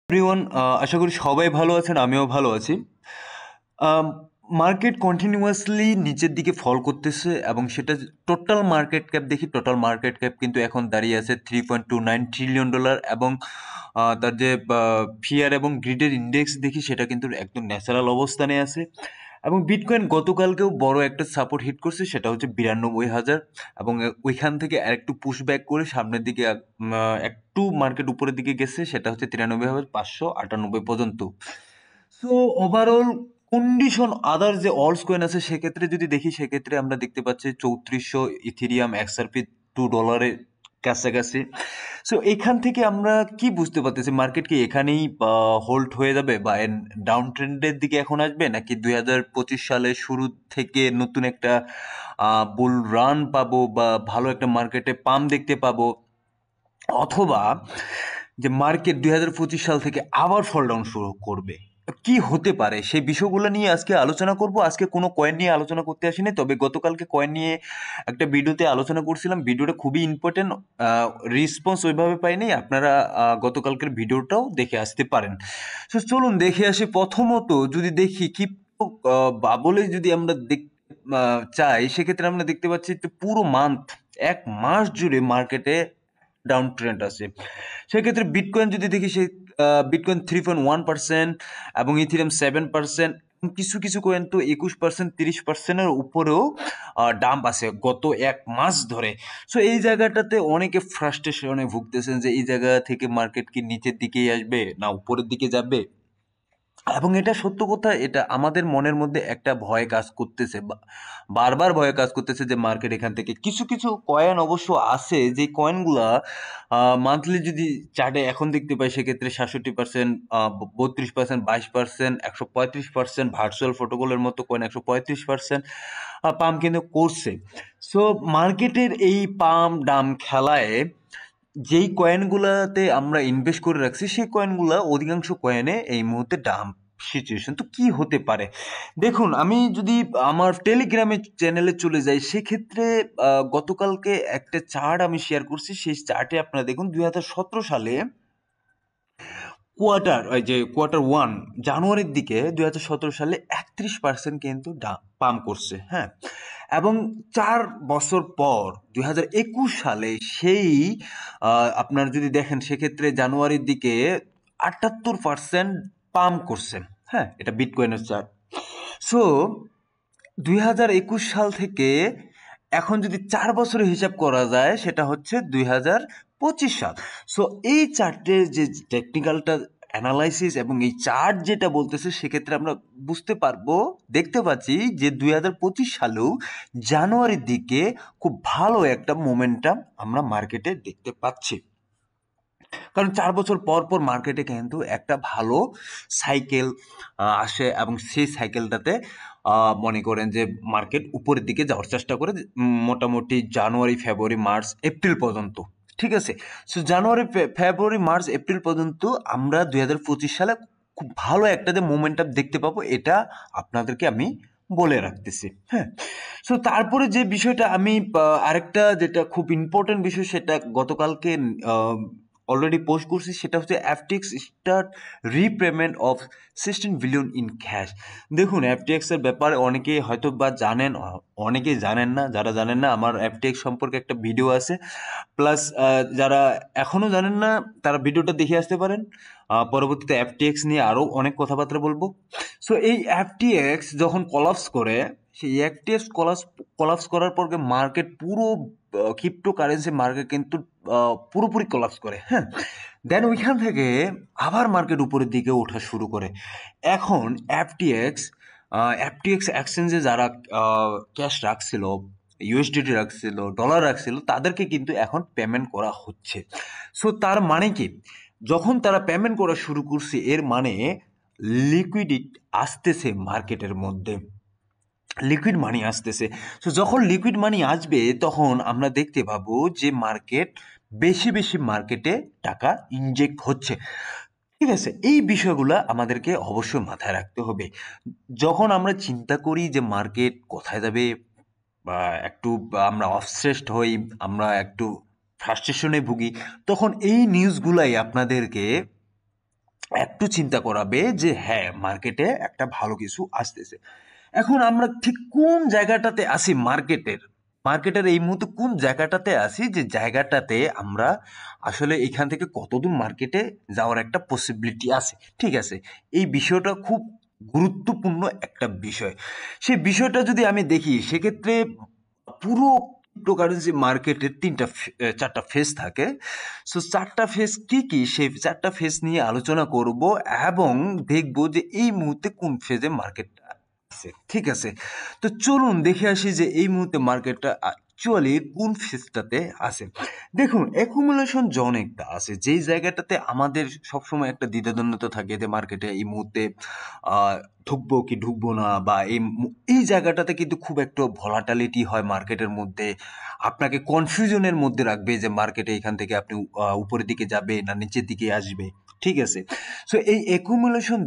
Everyone, আশা করি সবাই ভালো আছেন, আমিও ভালো আছি। মার্কেট কন্টিনিউয়াসলি নিচের দিকে ফল করতেছে এবং সেটা টোটাল মার্কেট ক্যাপ দেখি, টোটাল মার্কেট ক্যাপ কিন্তু এখন দাঁড়িয়ে আছে $3.29 ট্রিলিয়ন এবং তার যে ফিয়ার এবং গ্রিডের ইন্ডেক্স দেখি সেটা কিন্তু একদম ন্যাচারাল অবস্থানে আছে। এবং বিটকয়েন গতকালকেও বড় একটা সাপোর্ট হিট করছে, সেটা হচ্ছে 92,000 এবং ওইখান থেকে আরেকটু পুশ ব্যাক করে সামনের দিকে একটু মার্কেট উপরের দিকে গেছে, সেটা হচ্ছে 93,598 পর্যন্ত। সো ওভারঅল কন্ডিশন আদার যে অলস কয়েন আছে সেক্ষেত্রে যদি দেখি, সেক্ষেত্রে আমরা দেখতে পাচ্ছি 3400 ইথেরিয়াম XRP $2 কাছাকাছি। সো এখান থেকে আমরা কি বুঝতে পারতেছি, মার্কেট কি এখানেই হোল্ড হয়ে যাবে বা ডাউন ট্রেন্ডের দিকে এখন আসবে, নাকি 2025 সালের শুরু থেকে নতুন একটা বুল রান পাবো বা ভালো একটা মার্কেটে পাম্প দেখতে পাবো, অথবা যে মার্কেট 2025 সাল থেকে আবার ফল ডাউন শুরু করবে, কি হতে পারে সেই বিষয়গুলো নিয়ে আজকে আলোচনা করব। আজকে কোনো কয়েন নিয়ে আলোচনা করতে আসিনি, তবে গতকালকে কয়েন নিয়ে একটা ভিডিওতে আলোচনা করছিলাম, ভিডিওটা খুবই ইম্পর্টেন্ট, রেসপন্স ওইভাবে পাইনি, আপনারা গতকালকের ভিডিওটাও দেখে আসতে পারেন। তো চলুন দেখে আসি। প্রথমত যদি দেখি কি বাবলে যদি আমরা চাই, সেক্ষেত্রে আমরা দেখতে পাচ্ছি যে পুরো এক মাস জুড়ে মার্কেটে ডাউন ট্রেন্ড আছে। সেক্ষেত্রে বিটকয়েন যদি দেখি, সেই বিটকয়েন 3.1% এবং ইথিরিয়াম 7%, কিছু কিছু কয়েন তো 21%, 30%-এর উপরেও ডাম্প আছে গত এক মাস ধরে। সো এই জায়গাটাতে অনেকে ফ্রাস্ট্রেশনে ভুগতেছেন যে এই জায়গা থেকে মার্কেট কি নিচের দিকেই আসবে না উপরের দিকে যাবে। এবং এটা সত্য কথা, এটা আমাদের মনের মধ্যে একটা ভয় কাজ করতেছে, বারবার ভয় কাজ করতেছে যে মার্কেট এখান থেকে কিছু কিছু কয়েন অবশ্য আছে, যে কয়েনগুলা মান্থলি যদি চার্টে এখন দেখতে পাই, সেক্ষেত্রে 67%, 32%, 22%, 135%, ভার্চুয়াল প্রোটোকলের মতো কয়েন 135% পাম্প কিন্তু করছে। সো মার্কেটের এই পাম্প ডাম খেলায় যেই কয়েনগুলাতে আমরা ইনভেস্ট করে রাখছি, সেই কয়েনগুলা অধিকাংশ কয়েনে এই মুহূর্তে ডাম্প সিচুয়েশন। তো কি হতে পারে দেখুন, আমি যদি আমার টেলিগ্রামে চ্যানেলে চলে যাই, সেক্ষেত্রে গতকালকে একটা চার্ট আমি শেয়ার করছি। সেই চার্টে আপনারা দেখুন 2017 সালে কোয়ার্টার ওয়ান জানুয়ারির দিকে 2017 সালে 31% কিন্তু পাম্প করছে, হ্যাঁ। এবং 4 বছর পর 2021 সালে সেই আপনার যদি দেখেন, সেক্ষেত্রে জানুয়ারির দিকে 78% পাম্প করছে, হ্যাঁ। এটা বিটকয়েনের চার্ট। সো 2021 সাল থেকে এখন যদি 4 বছরে হিসাব করা যায়, সেটা হচ্ছে 2025 সাল। সো এই চার্টের যে টেকনিক্যালটা অ্যানালাইসিস এবং এই চার্ট যেটা বলতেছে, সেক্ষেত্রে আমরা বুঝতে পারবো, দেখতে পাচ্ছি যে 2025 সালেও জানুয়ারির দিকে খুব ভালো একটা মোমেন্টাম আমরা মার্কেটে দেখতে পাচ্ছি। কারণ 4 বছর পর পর মার্কেটে কিন্তু একটা ভালো সাইকেল আসে এবং সেই সাইকেলটাতে মনে করেন যে মার্কেট উপরের দিকে যাওয়ার চেষ্টা করে, মোটামুটি জানুয়ারি, ফেব্রুয়ারি, মার্চ, এপ্রিল পর্যন্ত। ঠিক আছে। সো জানুয়ারি, ফেব্রুয়ারি, মার্চ, এপ্রিল পর্যন্ত আমরা 2025 সালে খুব ভালো একটা যে মোমেন্টাম দেখতে পাবো, এটা আপনাদেরকে আমি বলে রাখতেছি, হ্যাঁ। সো তারপরে যে বিষয়টা আমি আরেকটা যেটা খুব ইম্পর্টেন্ট বিষয়, সেটা গতকালকে অলরেডি পোস্ট করছি, সেটা হচ্ছে FTX start repayment of 16 billion in cash. দেখুন, এফটিএক্স এর ব্যাপারে অনেকেই হয়তো বা জানেন, অনেকেই জানেন না। যারা জানেন না, আমার এফটিএক্স সম্পর্কে একটা ভিডিও আছে, প্লাস যারা এখনো জানেন না তারা ভিডিওটা দেখে আসতে পারেন। পরবর্তীতে এফটিএক্স নিয়ে আরও অনেক কথাবার্তা বলবো। সো এই এফটিএক্স যখন কলাপস করে, সেই এফটিএক্স কলাপস করার পর মার্কেট পুরো ক্রিপ্টো কারেন্সি মার্কেট কিন্তু পুরোপুরি কলাপস করে, হ্যাঁ। দেন ওইখান থেকে আবার মার্কেট উপরের দিকে ওঠা শুরু করে। এখন এফটিএক্স এক্সচেঞ্জে যারা ক্যাশ রাখছিল, ইউএসডিটি রাখছিল, ডলার রাখছিল, তাদেরকে কিন্তু এখন পেমেন্ট করা হচ্ছে। সো তার মানে কি, যখন তারা পেমেন্ট করা শুরু করছে, এর মানে লিকুইডিটি আসতেছে মার্কেটের মধ্যে, লিকুইড মানি আসতেছে। সো যখন লিকুইড মানি আসবে, তখন আমরা দেখতে পাবো যে মার্কেট বেশি বেশি মার্কেটে টাকা ইনজেক্ট হচ্ছে। ঠিক আছে, এই বিষয়গুলো আমাদেরকে অবশ্যই মাথায় রাখতে হবে। যখন আমরা চিন্তা করি যে মার্কেট কোথায় যাবে, বা একটু আমরা অবসেসড হই, আমরা একটু ফ্রাস্ট্রেশনে ভুগি, তখন এই নিউজগুলাই আপনাদেরকে একটু চিন্তা করাবে যে হ্যাঁ মার্কেটে একটা ভালো কিছু আসতেছে। এখন আমরা ঠিক কোন জায়গাটাতে আসি মার্কেটের এই মুহূর্তে কোন জায়গাটাতে আসি যে জায়গাটাতে আমরা আসলে এখান থেকে কতদূর মার্কেটে যাওয়ার একটা পসিবিলিটি আছে। ঠিক আছে, এই বিষয়টা খুব গুরুত্বপূর্ণ একটা বিষয়। সেই বিষয়টা যদি আমি দেখি সেক্ষেত্রে পুরো ক্রিপ্টোকারেন্সি মার্কেটের চারটা ফেজ থাকে। সো চারটা ফেজ কি কি সেই চারটা ফেজ নিয়ে আলোচনা করব এবং দেখব যে এই মুহূর্তে কোন ফেজে মার্কেটটা আছে। ঠিক আছে, তো চলুন দেখে আসি যে এই মুহূর্তে মার্কেটটা অ্যাকচুয়ালি কোন ফেজটাতে আছে। দেখুন অ্যাকুমুলেশন জোন একটা আছে যেই জায়গাটাতে আমাদের সবসময় একটা দ্বিধাদ্বন্দ্বতা থাকে যে মার্কেটে এই মুহূর্তে আহ, ঢুকবো কি ঢুকবো না, বা এই জায়গাটাতে কিন্তু খুব একটা ভলাটালিটি হয় মার্কেটের মধ্যে, আপনাকে কনফিউশনের মধ্যে রাখবে যে মার্কেটে এখান থেকে আপনি উপরের দিকে যাবে না নিচের দিকে আসবে। ঠিক আছে, সো এই অ্যাকুমুলেশন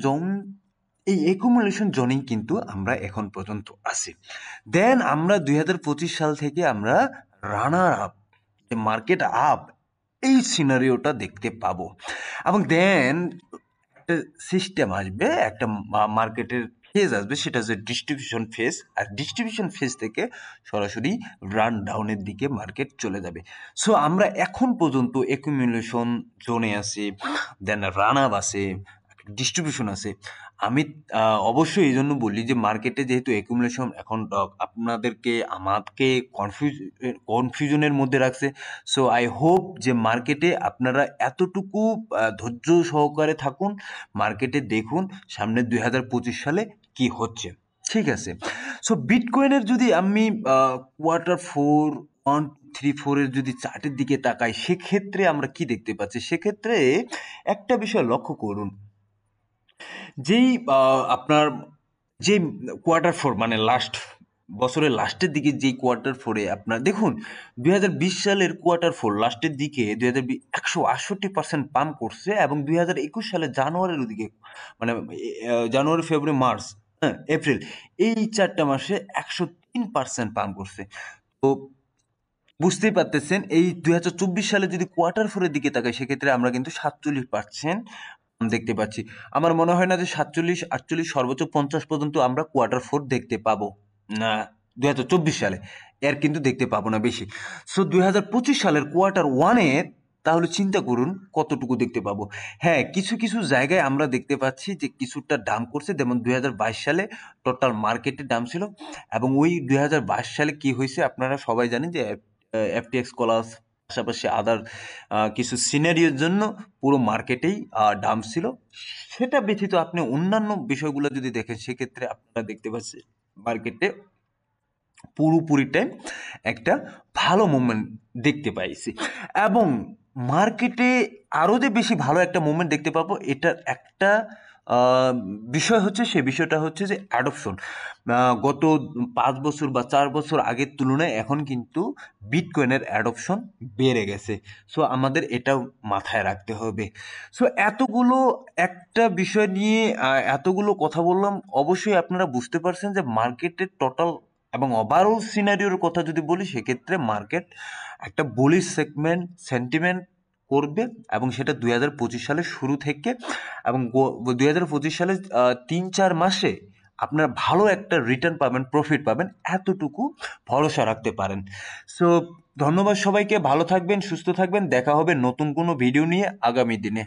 জোনেই কিন্তু আমরা এখন পর্যন্ত আছি। দেন আমরা 2025 সাল থেকে আমরা রানার আপ, যে মার্কেট আপ, এই সিনারিওটা দেখতে পাবো। এবং দেন একটা সিস্টেম আসবে, একটা মার্কেটের ফেজ আসবে, সেটা হচ্ছে ডিস্ট্রিবিউশন ফেজ। আর ডিস্ট্রিবিউশন ফেজ থেকে সরাসরি রান ডাউনের দিকে মার্কেট চলে যাবে। সো আমরা এখন পর্যন্ত অ্যাকুমুলেশন জোনে আছি, দেন রান আপ আছে, ডিস্ট্রিবিউশন আছে। আমি অবশ্যই এই জন্য বলি যে মার্কেটে যেহেতু অ্যাকুমুলেশন এখন আমাকে কনফিউশনের মধ্যে রাখছে। সো আই হোপ যে মার্কেটে আপনারা এতটুকু ধৈর্য সহকারে থাকুন, মার্কেটে দেখুন সামনে 2025 সালে কি হচ্ছে। ঠিক আছে, সো বিটকয়েনের যদি আমি Q4 1 2 3 4 এর যদি চার্টের দিকে তাকাই সেক্ষেত্রে আমরা কি দেখতে পাচ্ছি, সেক্ষেত্রে একটা বিষয় লক্ষ্য করুন। যেই আপনার যে Q4 মানে বছরের লাস্টের দিকে যেই Q4 আপনার দেখুন 2020 সালের Q4 লাস্টের দিকে 168% পাম্প করছে, এবং 2021 সালের জানুয়ারির দিকে মানে জানুয়ারি ফেব্রুয়ারি মার্চ, হ্যাঁ এপ্রিল, এই 4টা মাসে 103% পাম্প করছে। তো বুঝতেই পারতেছেন এই 2024 সালে যদি Q4 দিকে তাকাই সেক্ষেত্রে আমরা কিন্তু 47% দেখতে পাচ্ছি। আমার মনে হয় না যে 47 48 সর্বোচ্চ 50 পর্যন্ত আমরা Q4 দেখতে পাবো না 2024 সালে, এর কিন্তু দেখতে পাবো না বেশি। সো 2025 সালের Q1 তাহলে চিন্তা করুন কতটুকু দেখতে পাবো। হ্যাঁ, কিছু কিছু জায়গায় আমরা দেখতে পাচ্ছি যে কিছুটা ডাম্প করছে, যেমন 2022 সালে টোটাল মার্কেটে ডাম্প ছিল, এবং ওই 2022 সালে কি হয়েছে আপনারা সবাই জানেন যে এফটিএক্স কলাস পাশাপাশি আদার কিছু সিনারিওর জন্য পুরো মার্কেটেই ডাম্প ছিল। সেটা ব্যতীত আপনি অন্যান্য বিষয়গুলো যদি দেখেন সেক্ষেত্রে আপনারা দেখতে পাচ্ছেন মার্কেটে পুরোপুরি টাইম একটা ভালো মুভমেন্ট দেখতে পাইছি। এবং মার্কেটে আরও যে বেশি ভালো একটা মুভমেন্ট দেখতে পাবো এটার একটা বিষয় হচ্ছে, সে বিষয়টা হচ্ছে যে অ্যাডপশন। গত 5 বছর বা 4 বছর আগের তুলনায় এখন কিন্তু বিটকয়েনের অ্যাডপশন বেড়ে গেছে। সো আমাদের এটাও মাথায় রাখতে হবে। সো এতগুলো একটা বিষয় নিয়ে এতগুলো কথা বললাম, অবশ্যই আপনারা বুঝতে পারছেন যে মার্কেটের টোটাল এবং ওভারঅল সিনারিওর কথা যদি বলি সেক্ষেত্রে মার্কেট একটা বুলিশ সেন্টিমেন্ট করবে, এবং সেটা 2025 সালের শুরু থেকে, এবং 2025 সালে 3-4 মাসে আপনারা ভালো একটা রিটার্ন পাবেন, প্রফিট পাবেন, এতটুকু ভরসা রাখতে পারেন। সো ধন্যবাদ সবাইকে, ভালো থাকবেন, সুস্থ থাকবেন, দেখা হবে নতুন কোনো ভিডিও নিয়ে আগামী দিনে।